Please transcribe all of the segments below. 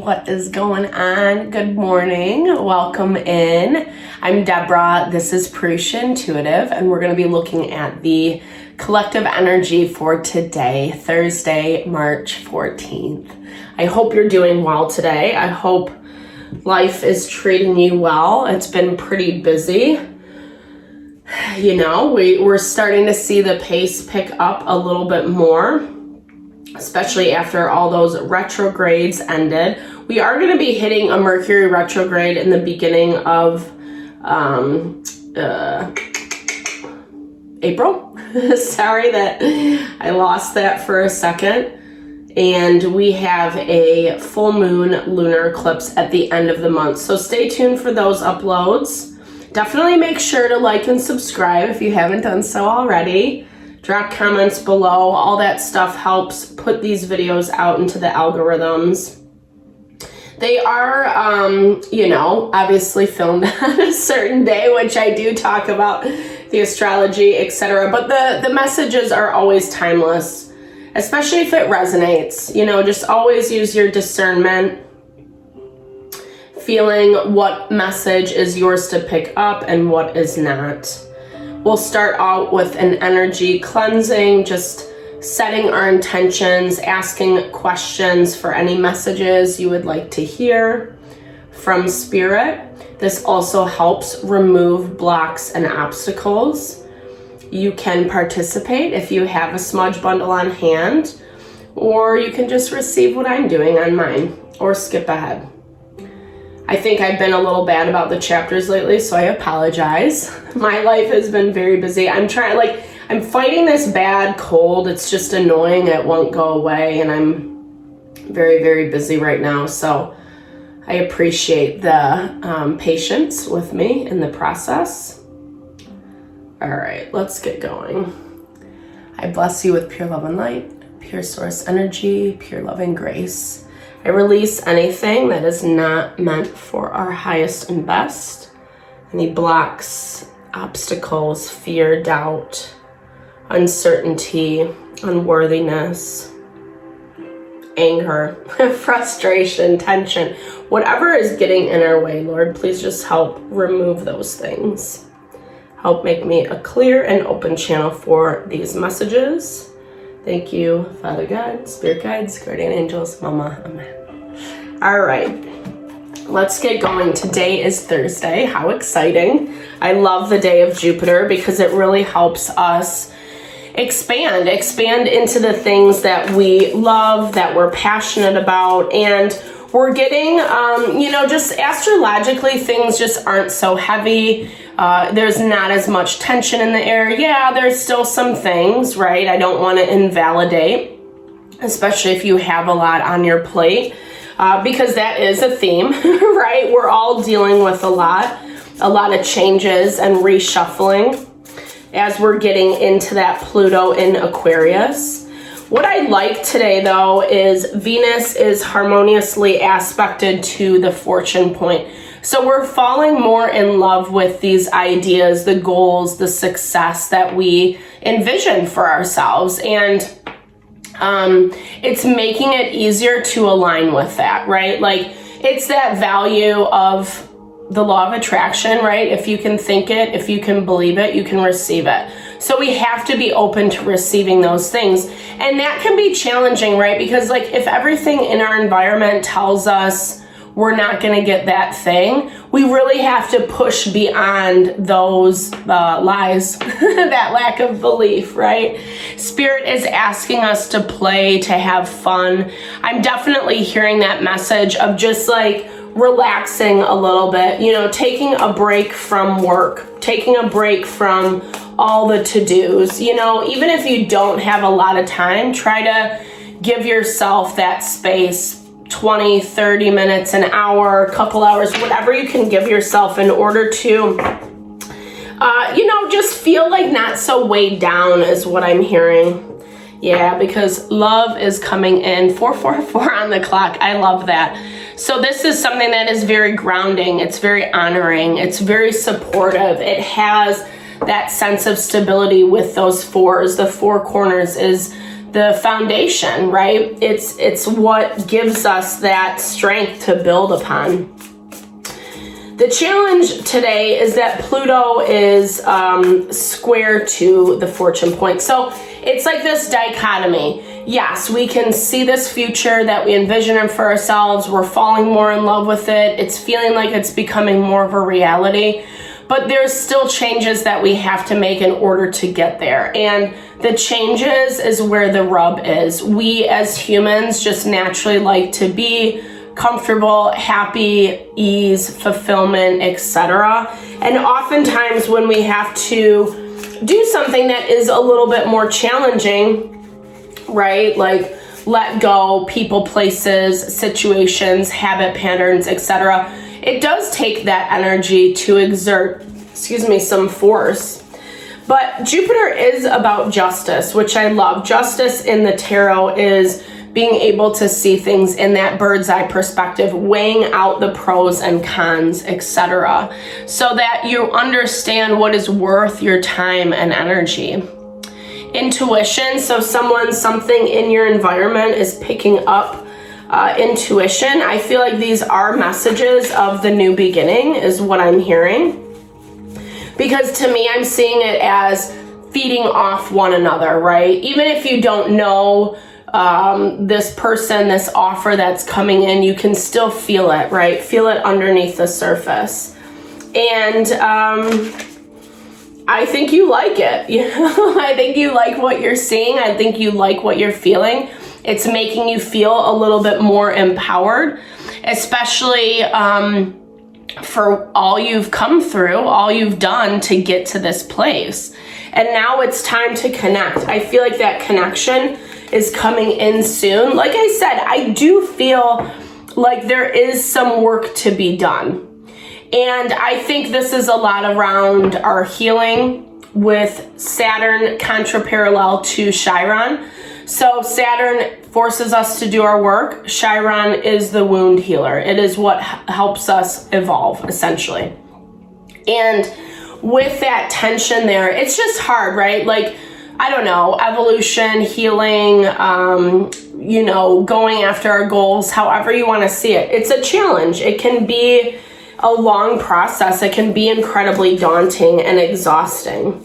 what is going on? Good morning. Welcome in. I'm Deborah. This is Purusha Intuitive, and we're going to be looking at the collective energy for today, Thursday, March 14th. I hope you're doing well today. I hope life is treating you well. It's been pretty busy. You know, we're starting to see the pace pick up a little bit more, especially after all those retrogrades ended. We are going to be hitting a Mercury retrograde in the beginning of April. Sorry that I lost that for a second. And we have a full moon lunar eclipse at the end of the month. So stay tuned for those uploads. Definitely make sure to like and subscribe if you haven't done so already. Drop comments below. All that stuff helps put these videos out into the algorithms. They are, obviously filmed on a certain day, which I do talk about the astrology, etc. But the messages are always timeless, especially if it resonates. You know, just always use your discernment, feeling what message is yours to pick up and what is not. We'll start out with an energy cleansing, just setting our intentions, asking questions for any messages you would like to hear from Spirit. This also helps remove blocks and obstacles. You can participate if you have a smudge bundle on hand, or you can just receive what I'm doing on mine, or skip ahead. I think I've been a little bad about the chapters lately, so I apologize. My life has been very busy. I'm fighting this bad cold. It's just annoying. It won't go away, and I'm very, very busy right now. So I appreciate the patience with me in the process. All right, let's get going. I bless you with pure love and light, pure source energy, pure love and grace. I release anything that is not meant for our highest and best. Any blocks, obstacles, fear, doubt, uncertainty, unworthiness, anger, frustration, tension, whatever is getting in our way, Lord, please just help remove those things. Help make me a clear and open channel for these messages. Thank you, Father God, Spirit Guides, Guardian Angels, Mama, Amen. All right, let's get going. Today is Thursday. How exciting. I love the day of Jupiter because it really helps us expand into the things that we love, that we're passionate about, and we're getting, just astrologically, things just aren't so heavy. There's not as much tension in the air. Yeah, there's still some things, right? I don't want to invalidate, especially if you have a lot on your plate, because that is a theme, right? We're all dealing with a lot of changes and reshuffling as we're getting into that Pluto in Aquarius. What I like today, though, is Venus is harmoniously aspected to the fortune point. So we're falling more in love with these ideas, the goals, the success that we envision for ourselves. And it's making it easier to align with that, right? Like, it's that value of the law of attraction, right? If you can think it, if you can believe it, you can receive it. So we have to be open to receiving those things. And that can be challenging, right? Because if everything in our environment tells us we're not going to get that thing, we really have to push beyond those lies, that lack of belief, right? Spirit is asking us to play, to have fun. I'm definitely hearing that message of just relaxing a little bit, taking a break from work, taking a break from all the to-dos. Even if you don't have a lot of time, try to give yourself that space, 20, 30 minutes, an hour, a couple hours, whatever you can give yourself in order to, just feel not so weighed down is what I'm hearing. Yeah, because love is coming in. 444 on the clock. I love that. So this is something that is very grounding. It's very honoring. It's very supportive. It has that sense of stability with those fours. The four corners is the foundation, right? It's what gives us that strength to build upon. The challenge today is that Pluto is square to the fortune point. So it's like this dichotomy. Yes, we can see this future that we envision for ourselves. We're falling more in love with it. It's feeling like it's becoming more of a reality. But there's still changes that we have to make in order to get there. And the changes is where the rub is. We as humans just naturally like to be comfortable, happy, ease, fulfillment, etc. And oftentimes when we have to do something that is a little bit more challenging, right? Like let go, people, places, situations, habit patterns, etc. It does take that energy to exert, some force. But Jupiter is about justice, which I love. Justice in the tarot is being able to see things in that bird's eye perspective, weighing out the pros and cons, etc., so that you understand what is worth your time and energy. Intuition, so something in your environment is picking up intuition. I feel like these are messages of the new beginning is what I'm hearing. Because to me, I'm seeing it as feeding off one another, right? Even if you don't know this person, this offer that's coming in, you can still feel it, right? Feel it underneath the surface. And I think you like it. I think you like what you're seeing. I think you like what you're feeling. It's making you feel a little bit more empowered, especially for all you've come through, all you've done to get to this place. And now it's time to connect. I feel like that connection is coming in soon. Like I said, I do feel like there is some work to be done. And I think this is a lot around our healing with Saturn contra-parallel to Chiron. So Saturn forces us to do our work. Chiron is the wound healer. It is what helps us evolve, essentially. And with that tension there, it's just hard, right? Like, I don't know, evolution, healing, going after our goals, however you want to see it. It's a challenge. It can be a long process. It can be incredibly daunting and exhausting.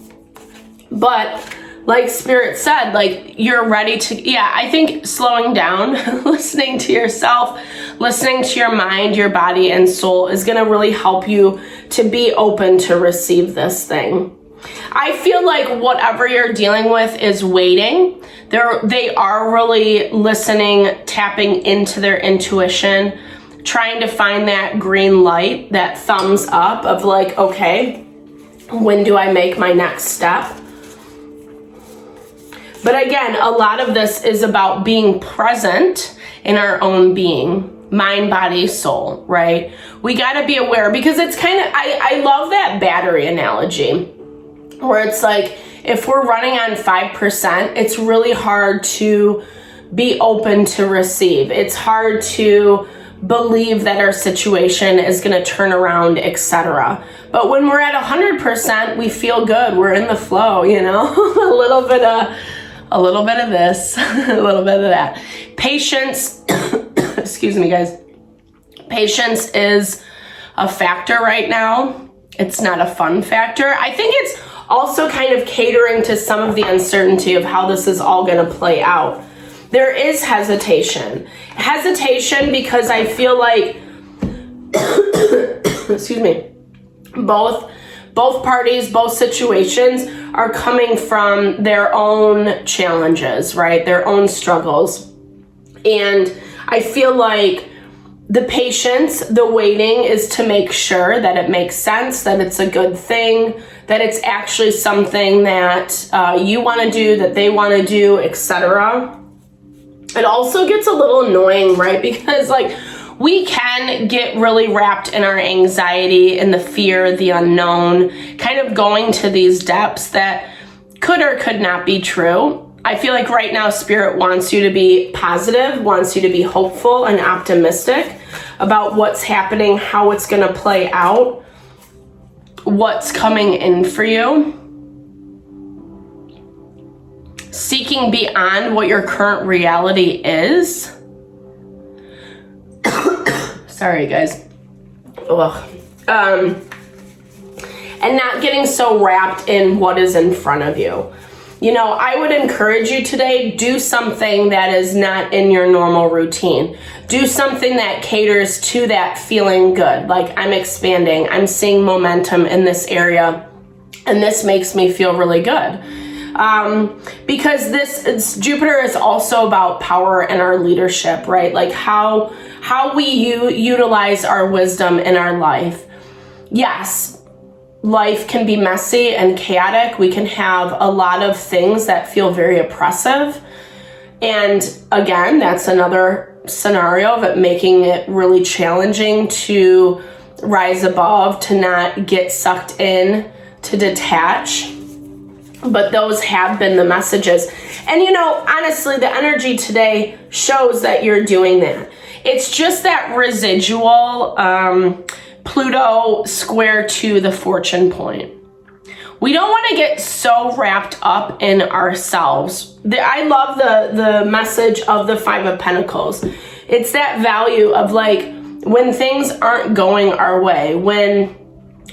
But like Spirit said, like you're ready to, I think slowing down, listening to yourself, listening to your mind, your body and soul is going to really help you to be open to receive this thing. I feel like whatever you're dealing with is waiting. They are really listening, tapping into their intuition, trying to find that green light, that thumbs up of like, okay, when do I make my next step? But again, a lot of this is about being present in our own being, mind, body, soul, right? We got to be aware because it's kind of, I love that battery analogy where it's like, if we're running on 5%, it's really hard to be open to receive. It's hard to believe that our situation is going to turn around, etc. But when we're at 100%, we feel good. We're in the flow, a little bit of this, a little bit of that. Patience, excuse me, guys. Patience is a factor right now. It's not a fun factor. I think it's also kind of catering to some of the uncertainty of how this is all going to play out. There is hesitation. Hesitation because I feel like, excuse me, both parties, both situations are coming from their own challenges, right? Their own struggles. And I feel like the patience, the waiting is to make sure that it makes sense, that it's a good thing, that it's actually something that you want to do, that they want to do, etc. It also gets a little annoying, right? Because like we can get really wrapped in our anxiety and the fear, the unknown, kind of going to these depths that could or could not be true. I feel like right now Spirit wants you to be positive, wants you to be hopeful and optimistic about what's happening, how it's going to play out, what's coming in for you. seeking beyond what your current reality is. Sorry, guys. Ugh. And not getting so wrapped in what is in front of you. You know, I would encourage you today, do something that is not in your normal routine. Do something that caters to that feeling good. Like, I'm expanding, I'm seeing momentum in this area, and this makes me feel really good. Because Jupiter is also about power and our leadership, right? Like how we utilize our wisdom in our life. Yes, life can be messy and chaotic. We can have a lot of things that feel very oppressive. And again, that's another scenario of it making it really challenging to rise above, to not get sucked in, to detach. But those have been the messages. And you know, honestly, the energy today shows that you're doing that. It's just that residual Pluto square to the fortune point. We don't want to get so wrapped up in ourselves. I love the message of the Five of Pentacles. It's that value of like, when things aren't going our way, when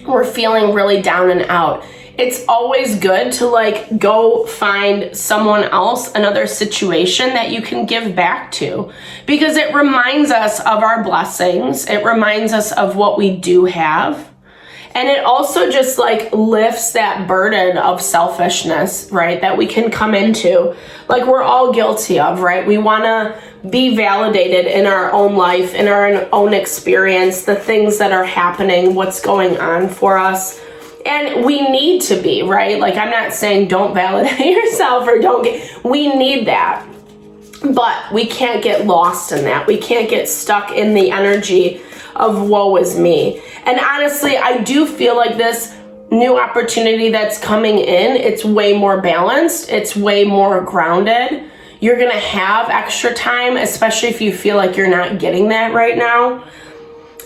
we're feeling really down and out, it's always good to like go find someone else, another situation that you can give back to, because it reminds us of our blessings. It reminds us of what we do have. And it also just like lifts that burden of selfishness, right? That we can come into, like we're all guilty of, right? We want to be validated in our own life, in our own experience, the things that are happening, what's going on for us. And we need to be, right? Like, I'm not saying don't validate yourself or we need that. But we can't get lost in that. We can't get stuck in the energy of woe is me. And honestly, I do feel like this new opportunity that's coming in, it's way more balanced. It's way more grounded. You're going to have extra time, especially if you feel like you're not getting that right now.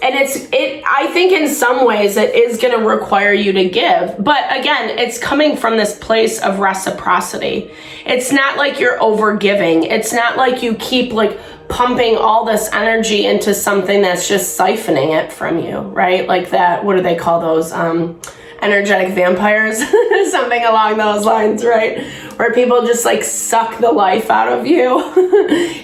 And I think in some ways it is going to require you to give. But again, it's coming from this place of reciprocity. It's not like you're over giving. It's not like you keep like pumping all this energy into something that's just siphoning it from you, right? Like that, what do they call those? Energetic vampires, something along those lines, right? Where people just like suck the life out of you.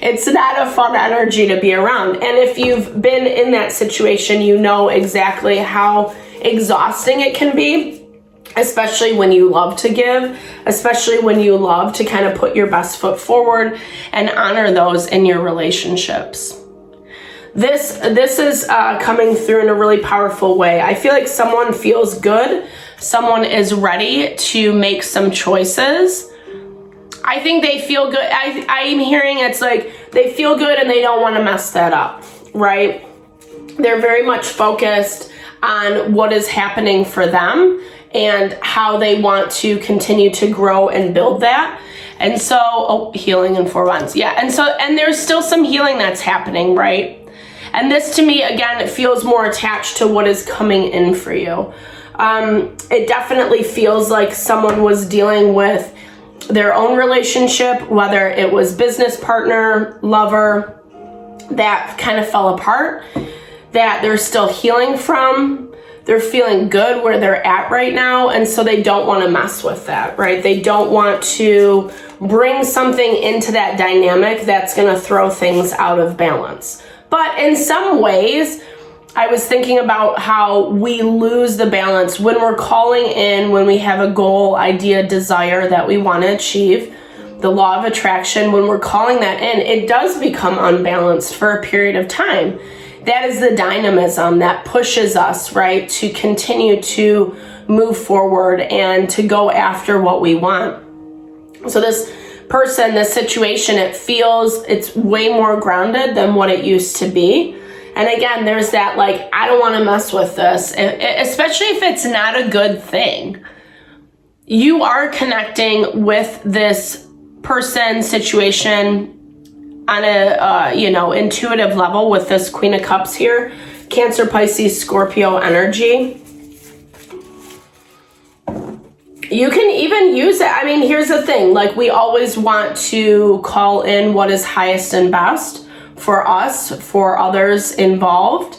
It's not a fun energy to be around. And if you've been in that situation, you know exactly how exhausting it can be, especially when you love to give, especially when you love to kind of put your best foot forward and honor those in your relationships. This is coming through in a really powerful way. I feel like someone feels good. Someone is ready to make some choices. I think they feel good. I'm hearing it's like they feel good and they don't want to mess that up, right? They're very much focused on what is happening for them and how they want to continue to grow and build that. And so, healing in 4 months. Yeah, and there's still some healing that's happening, right? And this to me, again, it feels more attached to what is coming in for you. It definitely feels like someone was dealing with their own relationship, whether it was business partner, lover, that kind of fell apart, that they're still healing from. They're feeling good where they're at right now, and so they don't want to mess with that, right? They don't want to bring something into that dynamic that's going to throw things out of balance. But in some ways, I was thinking about how we lose the balance when we're calling in, when we have a goal, idea, desire that we want to achieve, the law of attraction, when we're calling that in, it does become unbalanced for a period of time. That is the dynamism that pushes us, right, to continue to move forward and to go after what we want. So this person, this situation, it feels it's way more grounded than what it used to be. And again, there's that like, I don't want to mess with this, especially if it's not a good thing. You are connecting with this person, situation on a intuitive level with this Queen of Cups here, Cancer, Pisces, Scorpio energy. You can even use it. I mean, here's the thing, like we always want to call in what is highest and best for us, for others involved.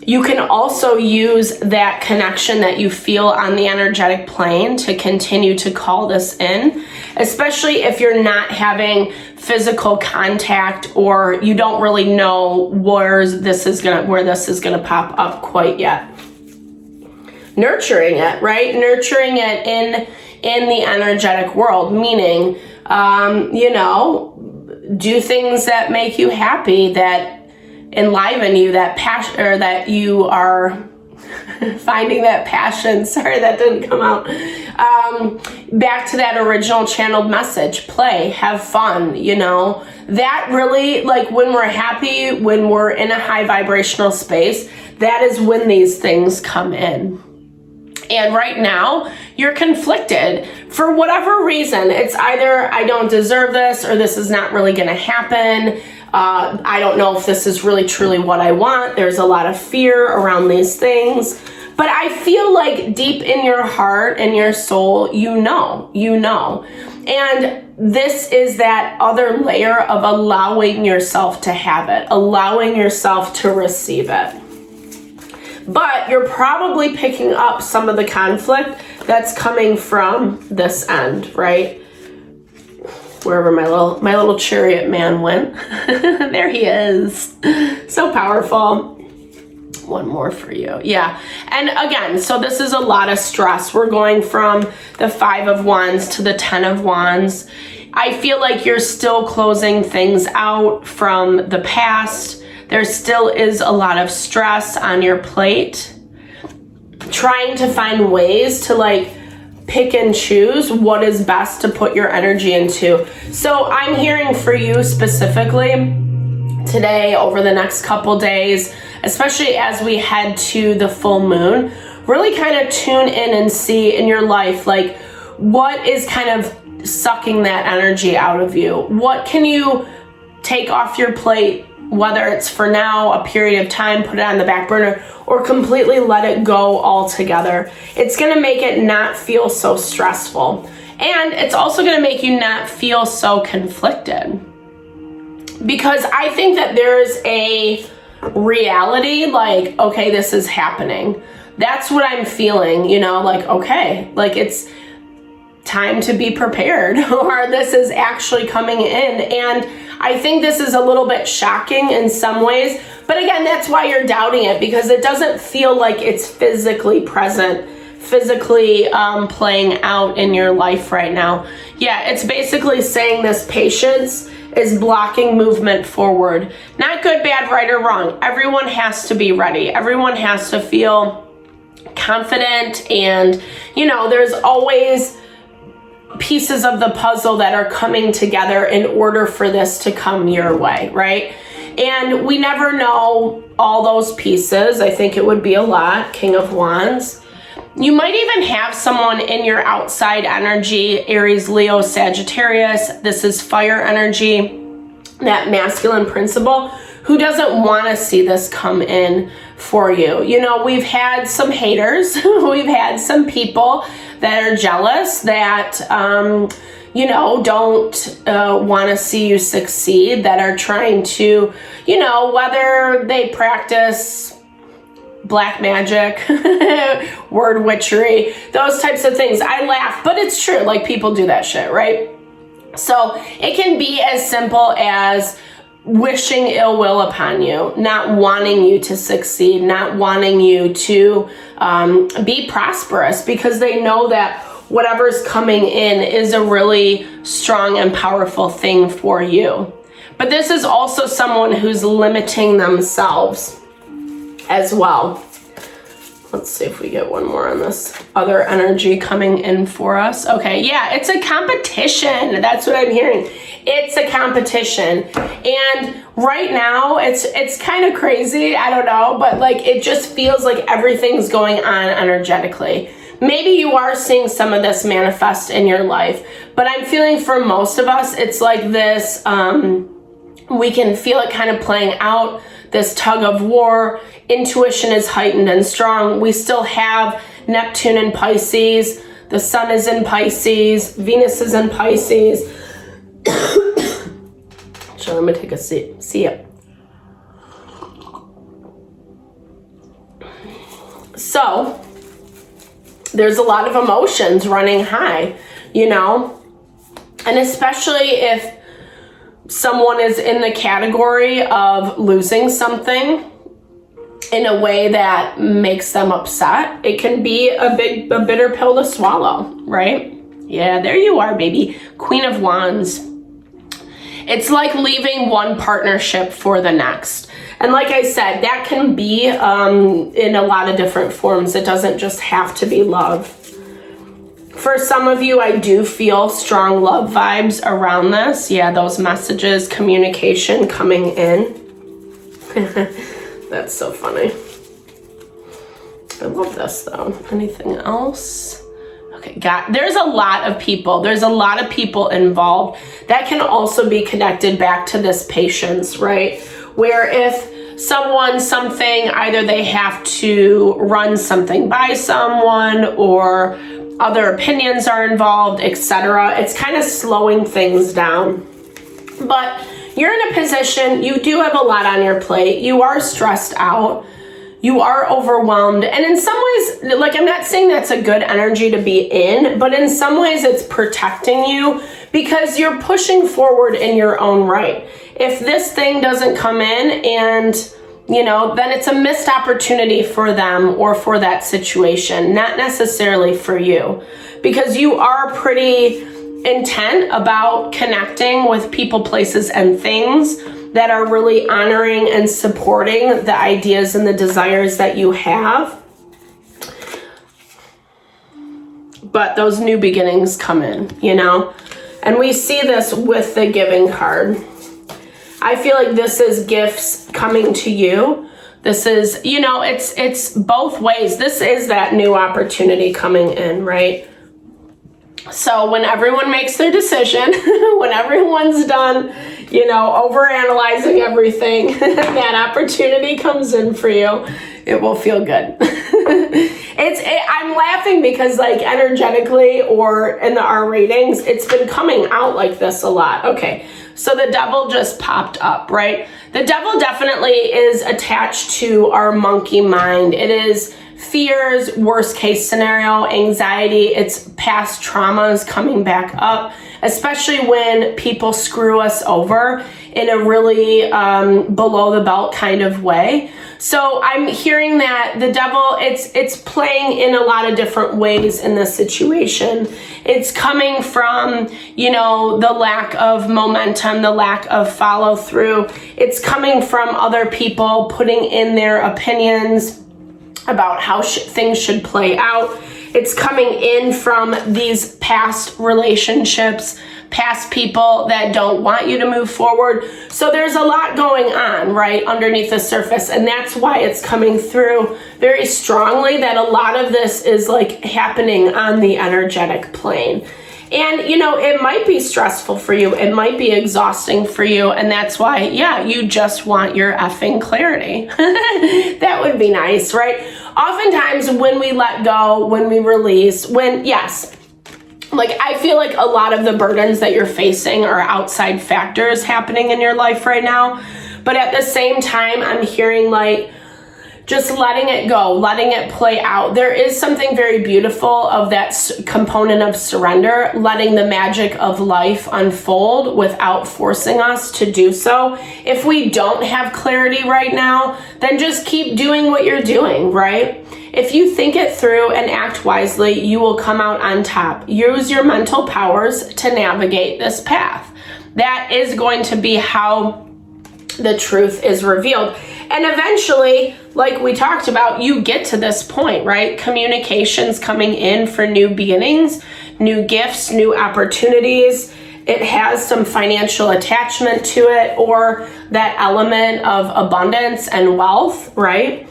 You can also use that connection that you feel on the energetic plane to continue to call this in, especially if you're not having physical contact or you don't really know where this is gonna pop up quite yet. Nurturing it, right? Nurturing it in the energetic world, meaning, do things that make you happy, that enliven you, that passion, or that you are finding that passion. Sorry, that didn't come out. Back to that original channeled message, play, have fun, that really, like when we're happy, when we're in a high vibrational space, that is when these things come in. And right now, you're conflicted for whatever reason. It's either I don't deserve this or this is not really going to happen. I don't know if this is really truly what I want. There's a lot of fear around these things. But I feel like deep in your heart and your soul, you know. And this is that other layer of allowing yourself to have it, allowing yourself to receive it. But you're probably picking up some of the conflict that's coming from this end, right? Wherever my little chariot man went. There he is. So powerful. One more for you. Yeah. And again, so this is a lot of stress. We're going from the 5 of Wands to the 10 of Wands. I feel like you're still closing things out from the past. There still is a lot of stress on your plate. Trying to find ways to like pick and choose what is best to put your energy into. So I'm hearing for you specifically today, over the next couple days, especially as we head to the full moon, really kind of tune in and see in your life, like what is kind of sucking that energy out of you? What can you take off your plate? Whether it's for now, a period of time, put it on the back burner, or completely let it go altogether. It's gonna make it not feel so stressful. And it's also gonna make you not feel so conflicted. Because I think that there's a reality, like, okay, this is happening. That's what I'm feeling, like, okay, like it's time to be prepared, or this is actually coming in. And I think this is a little bit shocking in some ways, but again, that's why you're doubting it, because it doesn't feel like it's physically present, physically playing out in your life right now. Yeah, it's basically saying this patience is blocking movement forward. Not good, bad, right, or wrong. Everyone has to be ready. Everyone has to feel confident, and there's always pieces of the puzzle that are coming together in order for this to come your way, right? And we never know all those pieces. I think it would be a lot. King of Wands. You might even have someone in your outside energy, Aries, Leo, Sagittarius. This is fire energy, that masculine principle, who doesn't want to see this come in for you. We've had some haters. We've had some people that are jealous, that, don't want to see you succeed, that are trying to, whether they practice black magic, word witchery, those types of things. I laugh, but it's true. Like, people do that shit, right? So it can be as simple as wishing ill will upon you, not wanting you to succeed, not wanting you to be prosperous, because they know that whatever's coming in is a really strong and powerful thing for you. But this is also someone who's limiting themselves as well. Let's see if we get one more on this other energy coming in for us. Okay, yeah, it's a competition. That's what I'm hearing. It's a competition. And right now, it's kind of crazy. I don't know, but like it just feels like everything's going on energetically. Maybe you are seeing some of this manifest in your life, but I'm feeling for most of us, it's like this, we can feel it kind of playing out, this tug of war. Intuition is heightened and strong. We still have Neptune and Pisces. The sun is in Pisces, Venus is in Pisces. So I'm gonna take a sip. So there's a lot of emotions running high, you know, and especially if someone is in the category of losing something in a way that makes them upset, it can be a bitter pill to swallow, right? Yeah, there you are, baby. Queen of Wands. It's like leaving one partnership for the next. And like I said, that can be in a lot of different forms. It doesn't just have to be love. For some of you, I do feel strong love vibes around this. Yeah, those messages, communication coming in. That's so funny. I love this though. Anything else? Okay, there's a lot of people. There's a lot of people involved. That can also be connected back to this patience, right? Where if something, either they have to run something by someone or other opinions are involved, etc. It's kind of slowing things down. But you're in a position, you do have a lot on your plate. You are stressed out. You are overwhelmed. And in some ways, like, I'm not saying that's a good energy to be in, but in some ways it's protecting you because you're pushing forward in your own right. If this thing doesn't come in and, you know, then it's a missed opportunity for them or for that situation, not necessarily for you, because you are pretty intent about connecting with people, places, and things that are really honoring and supporting the ideas and the desires that you have. But those new beginnings come in, you know? And we see this with the giving card. I feel like this is gifts coming to you. This is, you know, it's both ways. This is that new opportunity coming in, right? So when everyone makes their decision, when everyone's done, you know, overanalyzing everything, that opportunity comes in for you. It will feel good. I'm laughing because, like, energetically or in the R ratings, it's been coming out like this a lot. Okay, so the devil just popped up, right? The devil definitely is attached to our monkey mind. It is fears, worst case scenario, anxiety. It's past traumas coming back up, especially when people screw us over in a really below the belt kind of way. So I'm hearing that the devil, it's playing in a lot of different ways in this situation. It's coming from, you know, the lack of momentum, the lack of follow through. It's coming from other people putting in their opinions about how things should play out. It's coming in from these past relationships, past people that don't want you to move forward. So there's a lot going on, right, underneath the surface. And that's why it's coming through very strongly that a lot of this is like happening on the energetic plane. And, you know, it might be stressful for you. It might be exhausting for you. And that's why, yeah, you just want your effing clarity. That would be nice, right? Oftentimes when we let go, when we release, yes, like, I feel like a lot of the burdens that you're facing are outside factors happening in your life right now. But at the same time, I'm hearing like, just letting it go, letting it play out. There is something very beautiful of that component of surrender, letting the magic of life unfold without forcing us to do so. If we don't have clarity right now, then just keep doing what you're doing, right? If you think it through and act wisely, you will come out on top. Use your mental powers to navigate this path. That is going to be how the truth is revealed. And eventually, like we talked about, you get to this point, right? Communications coming in for new beginnings, new gifts, new opportunities. It has some financial attachment to it, or that element of abundance and wealth, right?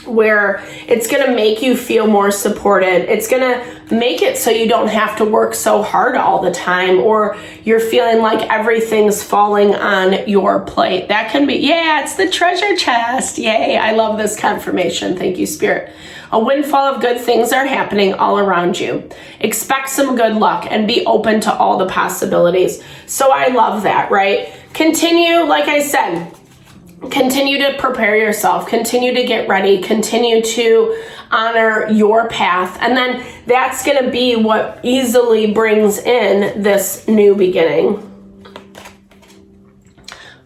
Where it's going to make you feel more supported. It's going to make it so you don't have to work so hard all the time, or you're feeling like everything's falling on your plate. That can be, yeah, it's the treasure chest. Yay, I love this confirmation. Thank you, Spirit. A windfall of good things are happening all around you. Expect some good luck and be open to all the possibilities. So I love that, right? Continue, like I said, continue to prepare yourself, continue to get ready, continue to honor your path. And then that's going to be what easily brings in this new beginning.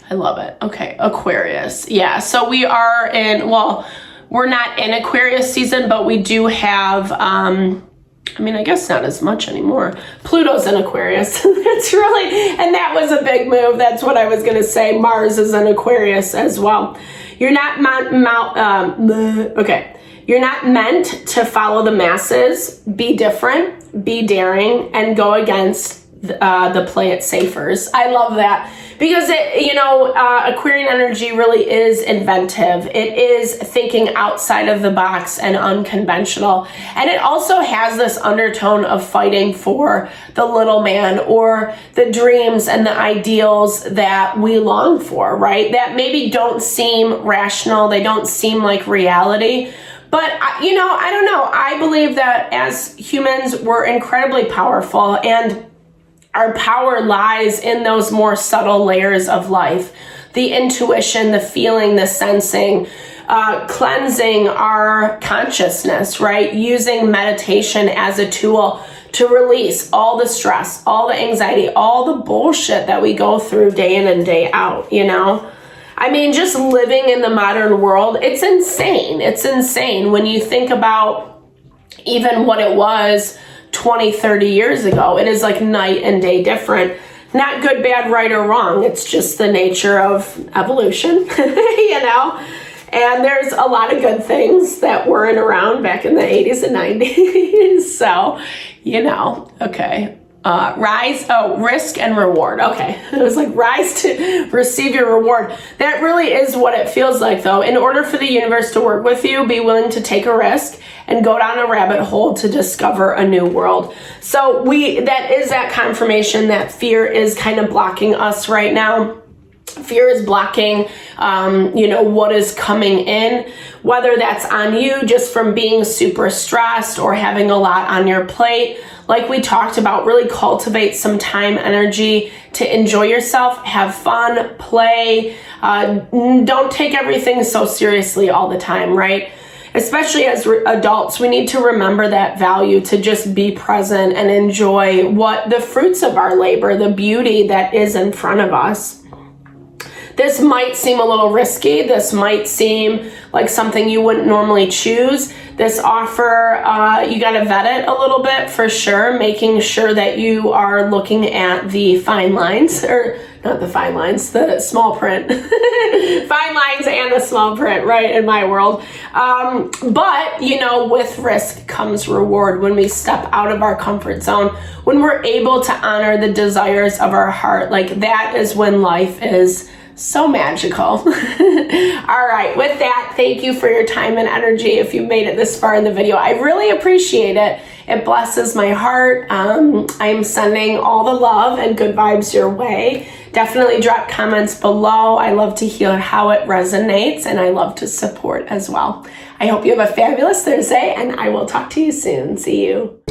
I love it. Okay, Aquarius. Yeah, so we are in, well, we're not in Aquarius season, but we do have, I guess not as much anymore. Pluto's in Aquarius. That's really, and that was a big move. That's what I was going to say. Mars is in Aquarius as well. You're not You're not meant to follow the masses. Be different, be daring, and go against the play it safers. I love that because Aquarian energy really is inventive. It is thinking outside of the box and unconventional. And it also has this undertone of fighting for the little man or the dreams and the ideals that we long for, right? That maybe don't seem rational. They don't seem like reality. But, I don't know. I believe that as humans, we're incredibly powerful, and our power lies in those more subtle layers of life. The intuition, the feeling, the sensing, cleansing our consciousness, right? Using meditation as a tool to release all the stress, all the anxiety, all the bullshit that we go through day in and day out, just living in the modern world, it's insane. It's insane when you think about even what it was 20, 30 years ago. It is like night and day different. Not good, bad, right, or wrong. It's just the nature of evolution, And there's a lot of good things that weren't around back in the 80s and 90s. So, okay. Risk and reward. Okay. It was like rise to receive your reward. That really is what it feels like, though. In order for the universe to work with you, be willing to take a risk and go down a rabbit hole to discover a new world. So that is that confirmation that fear is kind of blocking us right now. Fear is blocking, what is coming in, whether that's on you just from being super stressed or having a lot on your plate. Like we talked about, really cultivate some time, energy to enjoy yourself, have fun, play. Don't take everything so seriously all the time, right? Especially as adults, we need to remember that value to just be present and enjoy what the fruits of our labor, the beauty that is in front of us. This might seem a little risky. This might seem like something you wouldn't normally choose. This offer, you got to vet it a little bit for sure, making sure that you are looking at the fine lines, or not the fine lines, the small print. Fine lines and the small print, right, in my world. But, with risk comes reward when we step out of our comfort zone, when we're able to honor the desires of our heart. Like, that is when life is so magical. All right, with that, thank you for your time and energy. If you made it this far in the video, I really appreciate it. It blesses my heart. I'm sending all the love and good vibes your way. Definitely drop comments below. I love to hear how it resonates, and I love to support as well. I hope you have a fabulous Thursday, and I will talk to you soon. See you.